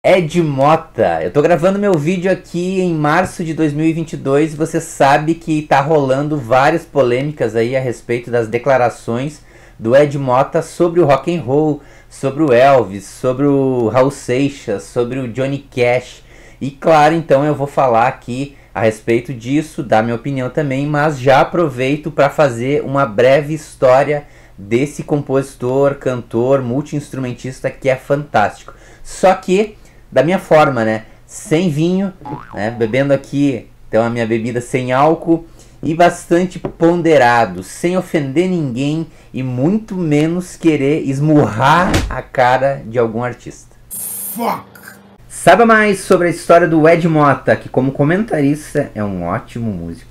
Ed Mota, eu tô gravando meu vídeo aqui em março de 2022 e você sabe que tá rolando várias polêmicas aí a respeito das declarações do Ed Mota sobre o rock and roll, sobre o Elvis, sobre o Raul Seixas, sobre o Johnny Cash. E claro, então eu vou falar aqui a respeito disso, dar minha opinião também, mas já aproveito para fazer uma breve história desse compositor, cantor, multi-instrumentista que é fantástico. Só que da minha forma, né? Sem vinho, né? Bebendo aqui, então a minha bebida sem álcool e bastante ponderado, sem ofender ninguém e muito menos querer esmurrar a cara de algum artista. Fuck! Saiba mais sobre a história do Ed Mota, que como comentarista é um ótimo músico.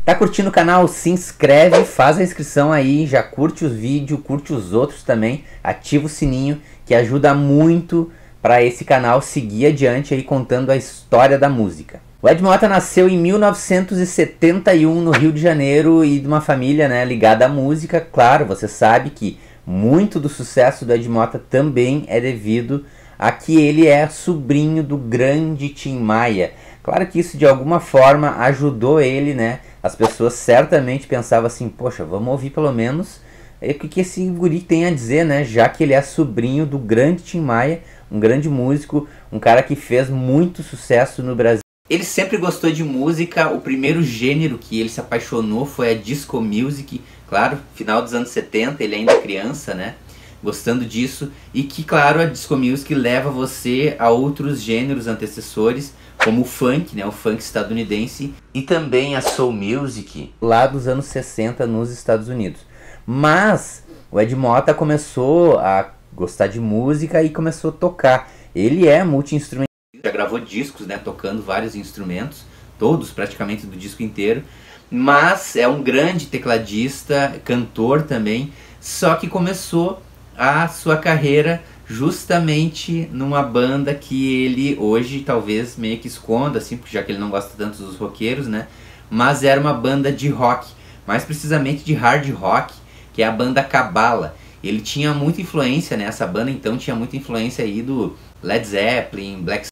Tá curtindo o canal? Se inscreve, faz a inscrição aí, já curte os vídeos, curte os outros também, ativa o sininho que ajuda muito para esse canal seguir adiante aí contando a história da música. O Ed Mota nasceu em 1971 no Rio de Janeiro e de uma família, né, ligada à música. Claro, você sabe que muito do sucesso do Ed Mota também é devido a que ele é sobrinho do grande Tim Maia. Claro que isso de alguma forma ajudou ele, né? As pessoas certamente pensavam assim, poxa, vamos ouvir pelo menos o que esse guri tem a dizer, né? Já que ele é sobrinho do grande Tim Maia, um grande músico, um cara que fez muito sucesso no Brasil. Ele sempre gostou de música, o primeiro gênero que ele se apaixonou foi a disco music, claro, final dos anos 70, ele ainda é criança, né? Gostando disso, e que claro, a disco music leva você a outros gêneros antecessores, como o funk, né, o funk estadunidense, e também a soul music, lá dos anos 60 nos Estados Unidos. Mas o Ed Mota começou a gostar de música e começou a tocar. Ele é multi-instrumentista, já gravou discos, né, tocando vários instrumentos, todos praticamente do disco inteiro, mas é um grande tecladista, cantor também, só que começou a sua carreira justamente numa banda que ele hoje talvez meio que esconda, assim, porque já que ele não gosta tanto dos roqueiros, né? Mas era uma banda de rock, mais precisamente de hard rock, que é a banda Cabala. Ele tinha muita influência, né? Essa banda então tinha muita influência aí do Led Zeppelin, Black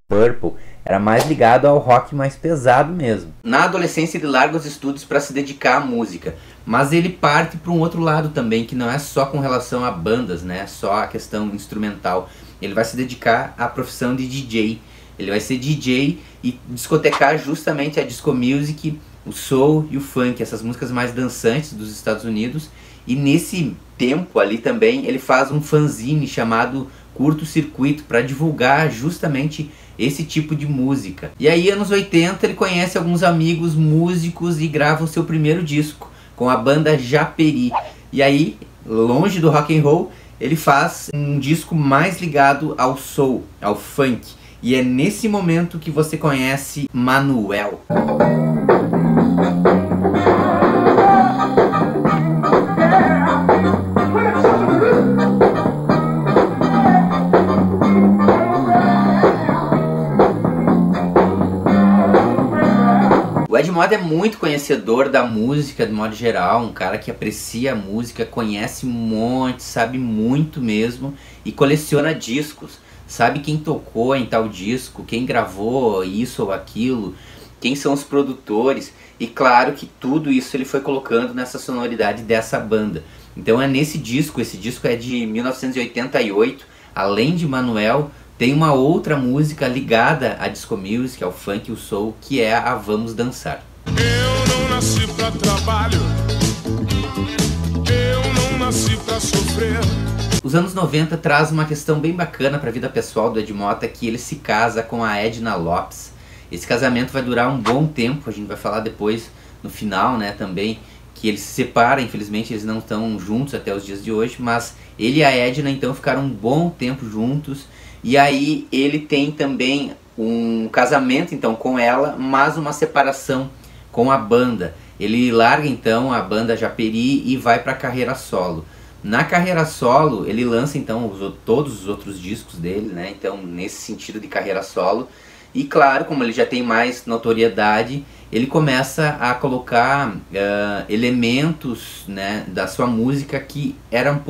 Purple, era mais ligado ao rock mais pesado mesmo. Na adolescência ele larga os estudos para se dedicar à música, mas ele parte para um outro lado também, que não é só com relação a bandas, né? Só a questão instrumental. Ele vai se dedicar à profissão de DJ. Ele vai ser DJ e discotecar justamente a disco music, o soul e o funk, essas músicas mais dançantes dos Estados Unidos. E nesse tempo ali também ele faz um fanzine chamado Curto Circuito para divulgar justamente esse tipo de música. E aí, anos 80, ele conhece alguns amigos músicos e grava o seu primeiro disco com a banda Japeri. E aí, longe do rock and roll, ele faz um disco mais ligado ao soul, ao funk. E é nesse momento que você conhece Manuel. O Ed Mota é muito conhecedor da música de modo geral, um cara que aprecia a música, conhece um monte, sabe muito mesmo e coleciona discos. Sabe quem tocou em tal disco, quem gravou isso ou aquilo, quem são os produtores. E claro que tudo isso ele foi colocando nessa sonoridade dessa banda. Então é nesse disco, esse disco é de 1988, além de Manuel, tem uma outra música ligada à disco music, ao funk e ao soul, que é a Vamos Dançar. Eu não nasci pra trabalho, eu não nasci pra sofrer. Os anos 90 traz uma questão bem bacana para a vida pessoal do Ed Mota, que ele se casa com a Edna Lopes. Esse casamento vai durar um bom tempo, a gente vai falar depois no final, né, também, que eles se separam, infelizmente eles não estão juntos até os dias de hoje, mas ele e a Edna então ficaram um bom tempo juntos. E aí ele tem também um casamento então com ela, mas uma separação com a banda. Ele larga então a banda Japeri e vai para a carreira solo. Na carreira solo ele lança então todos os outros discos dele, né? Então nesse sentido de carreira solo. E claro, como ele já tem mais notoriedade, ele começa a colocar elementos, né, da sua música que era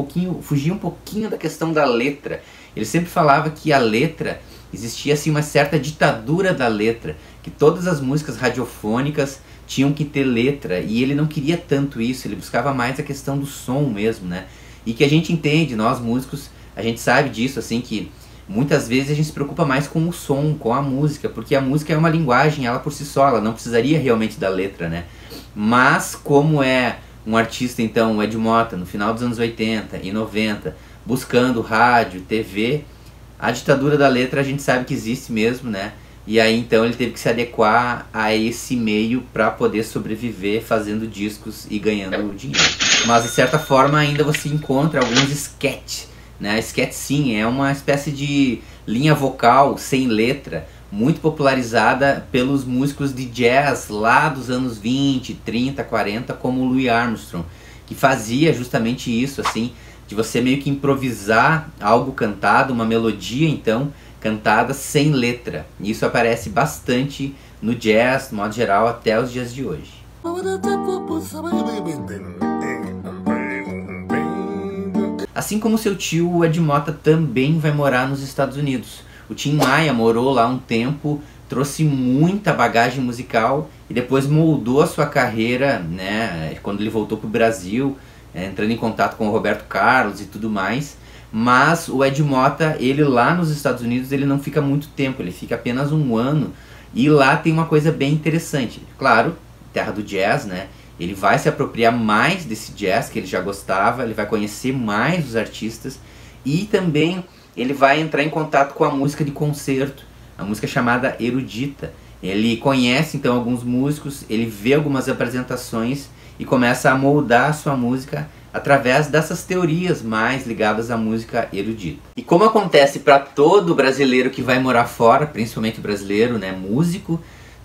fugia um pouquinho da questão da letra. Ele sempre falava que a letra, existia assim uma certa ditadura da letra, que todas as músicas radiofônicas tinham que ter letra, e ele não queria tanto isso, ele buscava mais a questão do som mesmo, né? E que a gente entende, nós músicos, a gente sabe disso, assim, que muitas vezes a gente se preocupa mais com o som, com a música, porque a música é uma linguagem, ela por si só, ela não precisaria realmente da letra, né? Mas como é um artista, então, o Ed Motta, no final dos anos 80 e 90, buscando rádio, TV, a ditadura da letra a gente sabe que existe mesmo, né? E aí então ele teve que se adequar a esse meio para poder sobreviver fazendo discos e ganhando dinheiro. Mas de certa forma ainda você encontra alguns sketch, né? Sketch sim, é uma espécie de linha vocal sem letra, muito popularizada pelos músicos de jazz lá dos anos 20, 30, 40, como o Louis Armstrong, que fazia justamente isso, assim, de você meio que improvisar algo cantado, uma melodia então, cantada sem letra. Isso aparece bastante no jazz, de modo geral, até os dias de hoje. Assim como seu tio, o Ed Motta também vai morar nos Estados Unidos. O Tim Maia morou lá um tempo, trouxe muita bagagem musical e depois moldou a sua carreira, né, quando ele voltou para o Brasil, entrando em contato com o Roberto Carlos e tudo mais. Mas o Ed Motta, ele lá nos Estados Unidos, ele não fica muito tempo, ele fica apenas um ano. E lá tem uma coisa bem interessante. Claro, terra do jazz, né? Ele vai se apropriar mais desse jazz que ele já gostava, ele vai conhecer mais os artistas. E também ele vai entrar em contato com a música de concerto, a música chamada erudita. Ele conhece então alguns músicos, ele vê algumas apresentações e começa a moldar a sua música através dessas teorias mais ligadas à música erudita. E como acontece para todo brasileiro que vai morar fora, principalmente o brasileiro, né, músico,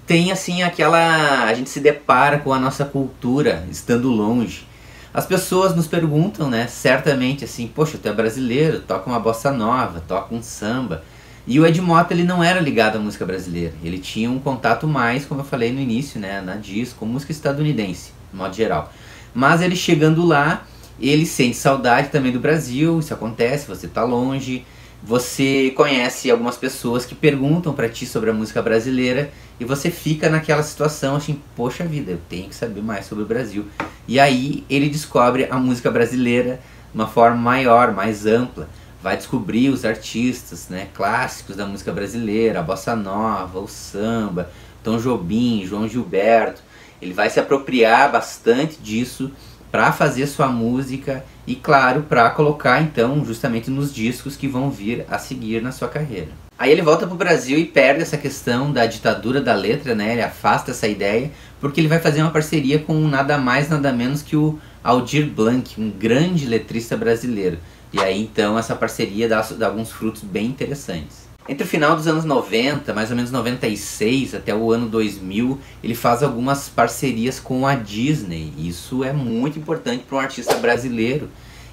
tem assim a gente se depara com a nossa cultura estando longe. As pessoas nos perguntam, né, certamente assim, poxa, tu é brasileiro, toca uma bossa nova, toca um samba. E o Ed Motta, ele não era ligado à música brasileira, ele tinha um contato mais, como eu falei no início, né, na disco, música estadunidense, de modo geral. Mas ele chegando lá, ele sente saudade também do Brasil, isso acontece, você está longe, você conhece algumas pessoas que perguntam para ti sobre a música brasileira e você fica naquela situação assim, poxa vida, eu tenho que saber mais sobre o Brasil. E aí ele descobre a música brasileira de uma forma maior, mais ampla, vai descobrir os artistas, né, clássicos da música brasileira, a bossa nova, o samba, Tom Jobim, João Gilberto. Ele vai se apropriar bastante disso para fazer sua música e, claro, para colocar então justamente nos discos que vão vir a seguir na sua carreira. Aí ele volta para o Brasil e perde essa questão da ditadura da letra, né? Ele afasta essa ideia porque ele vai fazer uma parceria com nada mais nada menos que o Aldir Blanc, um grande letrista brasileiro. E aí então essa parceria dá alguns frutos bem interessantes. Entre o final dos anos 90, mais ou menos 96, até o ano 2000, ele faz algumas parcerias com a Disney. Isso é muito importante para um artista brasileiro.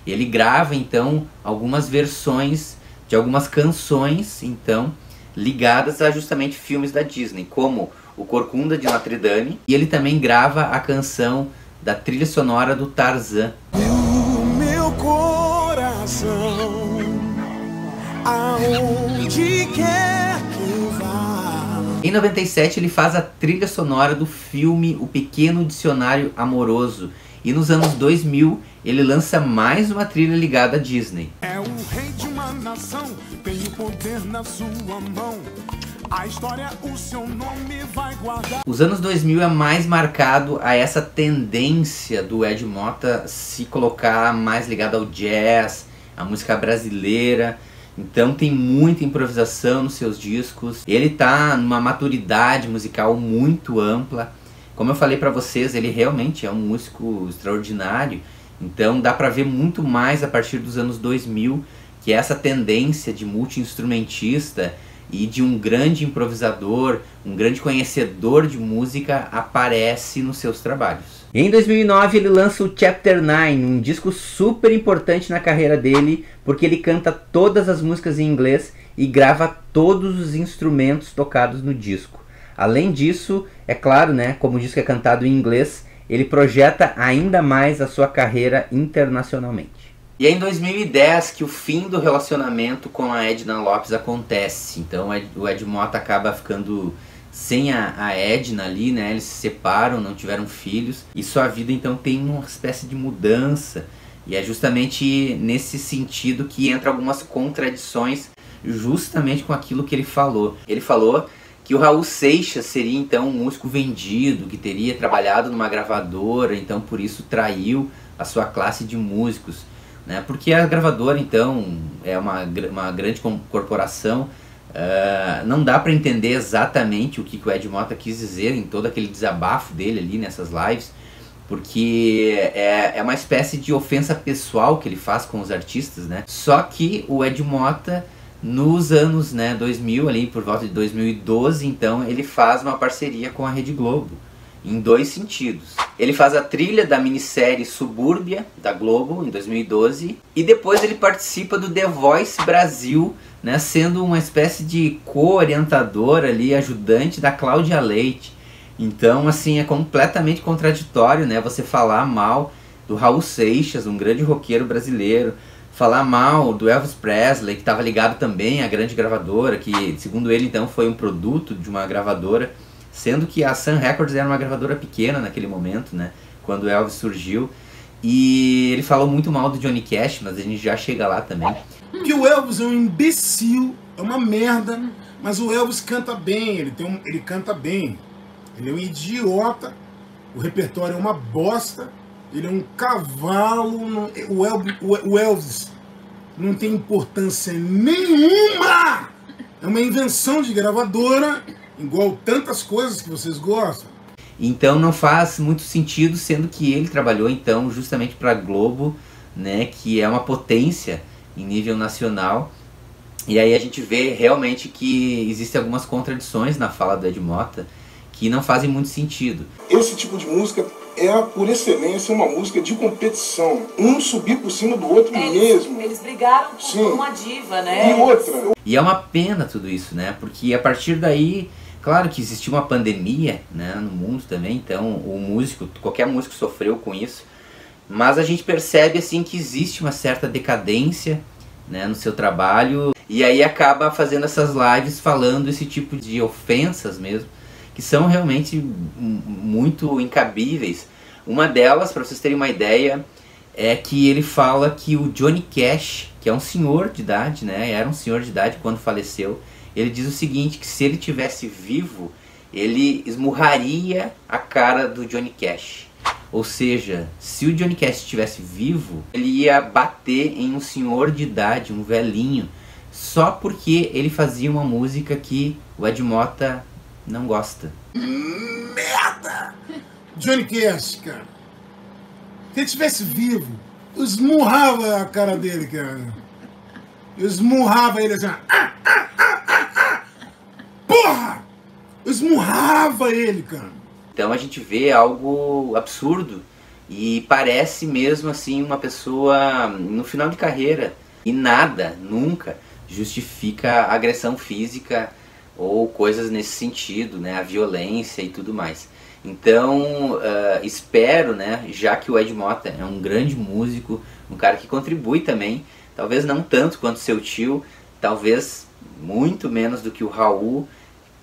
Ele grava, então, algumas versões de algumas canções, então, ligadas a justamente filmes da Disney, como O Corcunda de Notre Dame. E ele também grava a canção da trilha sonora do Tarzan. Meu coração, aonde quer que vá. Em 97 ele faz a trilha sonora do filme O Pequeno Dicionário Amoroso. E nos anos 2000 ele lança mais uma trilha ligada à Disney. É o rei de uma nação, tem o poder na sua mão. A história, o seu nome vai guardar. Os anos 2000 é mais marcado a essa tendência do Ed Motta se colocar mais ligado ao jazz, à música brasileira. Então tem muita improvisação nos seus discos. Ele tá numa maturidade musical muito ampla. Como eu falei pra vocês, ele realmente é um músico extraordinário. Então dá pra ver muito mais a partir dos anos 2000, que essa tendência de multi-instrumentista e de um grande improvisador, um grande conhecedor de música aparece nos seus trabalhos. E em 2009 ele lança o Chapter 9, um disco super importante na carreira dele, porque ele canta todas as músicas em inglês e grava todos os instrumentos tocados no disco. Além disso, é claro, né, como o disco é cantado em inglês, ele projeta ainda mais a sua carreira internacionalmente. E é em 2010 que o fim do relacionamento com a Edna Lopes acontece. Então o Ed Motta acaba ficando sem a Edna ali, né? Eles se separam, não tiveram filhos. E sua vida então tem uma espécie de mudança. E é justamente nesse sentido que entra algumas contradições justamente com aquilo que ele falou. Ele falou que o Raul Seixas seria então um músico vendido, que teria trabalhado numa gravadora, então por isso traiu a sua classe de músicos. Né? Porque a gravadora então é uma grande corporação, não dá para entender exatamente o que o Ed Motta quis dizer em todo aquele desabafo dele ali nessas lives, porque é uma espécie de ofensa pessoal que ele faz com os artistas, né? Só que o Ed Motta, nos anos 2000, ali por volta de 2012, então ele faz uma parceria com a Rede Globo, em dois sentidos. Ele faz a trilha da minissérie Subúrbia, da Globo, em 2012, e depois ele participa do The Voice Brasil, né, sendo uma espécie de co-orientador ali, ajudante da Cláudia Leite. Então, assim, é completamente contraditório, né, você falar mal do Raul Seixas, um grande roqueiro brasileiro, falar mal do Elvis Presley, que estava ligado também à grande gravadora, que, segundo ele, então, foi um produto de uma gravadora, sendo que a Sun Records era uma gravadora pequena naquele momento, né, quando o Elvis surgiu. E ele falou muito mal do Johnny Cash, mas a gente já chega lá também. Que o Elvis é um imbecil, é uma merda, mas o Elvis canta bem, ele canta bem. Ele é um idiota, o repertório é uma bosta, ele é um cavalo, o Elvis não tem importância nenhuma! É uma invenção de gravadora, igual tantas coisas que vocês gostam. Então não faz muito sentido, sendo que ele trabalhou então justamente para a Globo, né, que é uma potência em nível nacional. E aí a gente vê realmente que existem algumas contradições na fala do Ed Motta que não fazem muito sentido. Esse tipo de música é, por excelência, uma música de competição. Um subir por cima do outro mesmo. Eles brigaram por uma diva, né? E outra. E é uma pena tudo isso, né? Porque a partir daí, claro que existiu uma pandemia, né, no mundo também, então o músico, qualquer músico sofreu com isso. Mas a gente percebe assim que existe uma certa decadência, né, no seu trabalho, e aí acaba fazendo essas lives falando esse tipo de ofensas mesmo, que são realmente muito incabíveis. Uma delas, para vocês terem uma ideia, é que ele fala que o Johnny Cash, que é um senhor de idade, né, era um senhor de idade quando faleceu, ele diz o seguinte, que se ele tivesse vivo, ele esmurraria a cara do Johnny Cash. Ou seja, se o Johnny Cash estivesse vivo, ele ia bater em um senhor de idade, um velhinho, só porque ele fazia uma música que o Ed Motta não gosta. Merda! Johnny Cash, cara. Se ele estivesse vivo, eu esmurrava a cara dele, cara. Eu esmurrava ele assim. Porra! Eu esmurrava ele, cara. Então a gente vê algo absurdo e parece mesmo assim uma pessoa no final de carreira. E nada, nunca, justifica a agressão física ou coisas nesse sentido, né, a violência e tudo mais. Então espero, né, já que o Ed Motta é um grande músico, um cara que contribui também, talvez não tanto quanto seu tio, talvez muito menos do que o Raul,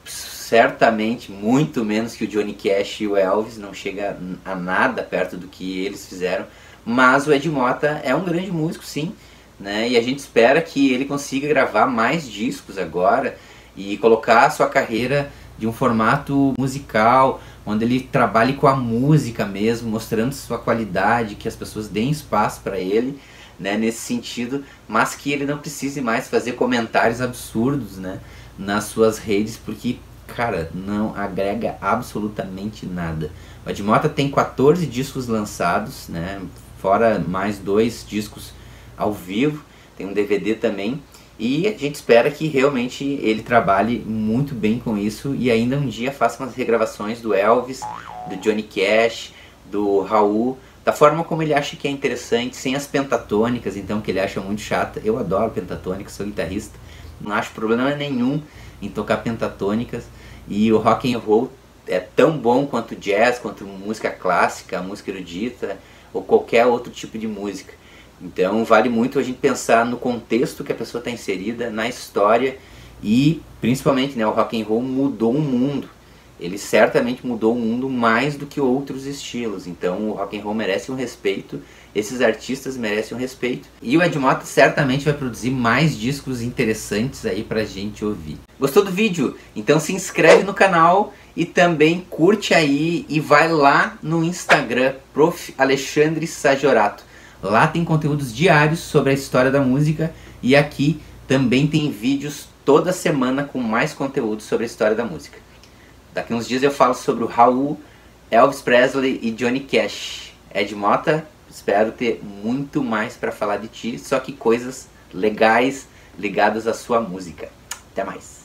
certamente muito menos que o Johnny Cash e o Elvis, não chega a nada perto do que eles fizeram, mas o Ed Motta é um grande músico sim, né? E a gente espera que ele consiga gravar mais discos agora e colocar a sua carreira de um formato musical, onde ele trabalhe com a música mesmo, mostrando sua qualidade, que as pessoas deem espaço para ele, né, nesse sentido, mas que ele não precise mais fazer comentários absurdos, né, nas suas redes, porque, cara, não agrega absolutamente nada. O Ed Motta tem 14 discos lançados, né, fora mais 2 discos ao vivo, tem um DVD também, e a gente espera que realmente ele trabalhe muito bem com isso e ainda um dia faça umas regravações do Elvis, do Johnny Cash, do Raul, da forma como ele acha que é interessante, sem as pentatônicas, então, que ele acha muito chata. Eu adoro pentatônicas, sou guitarrista, não acho problema nenhum em tocar pentatônicas, e o rock and roll é tão bom quanto jazz, quanto música clássica, música erudita, ou qualquer outro tipo de música. Então vale muito a gente pensar no contexto que a pessoa está inserida, na história, e principalmente, né, o rock and roll mudou o mundo. Ele certamente mudou o mundo mais do que outros estilos, então o rock and roll merece um respeito, esses artistas merecem um respeito, e o Ed Mota certamente vai produzir mais discos interessantes aí pra gente ouvir. Gostou do vídeo? Então se inscreve no canal e também curte aí e vai lá no Instagram, Prof. Alexandre Sajorato. Lá tem conteúdos diários sobre a história da música, e aqui também tem vídeos toda semana com mais conteúdo sobre a história da música. Daqui uns dias eu falo sobre o Raul, Elvis Presley e Johnny Cash. Ed Mota, espero ter muito mais para falar de ti, só que coisas legais ligadas à sua música. Até mais!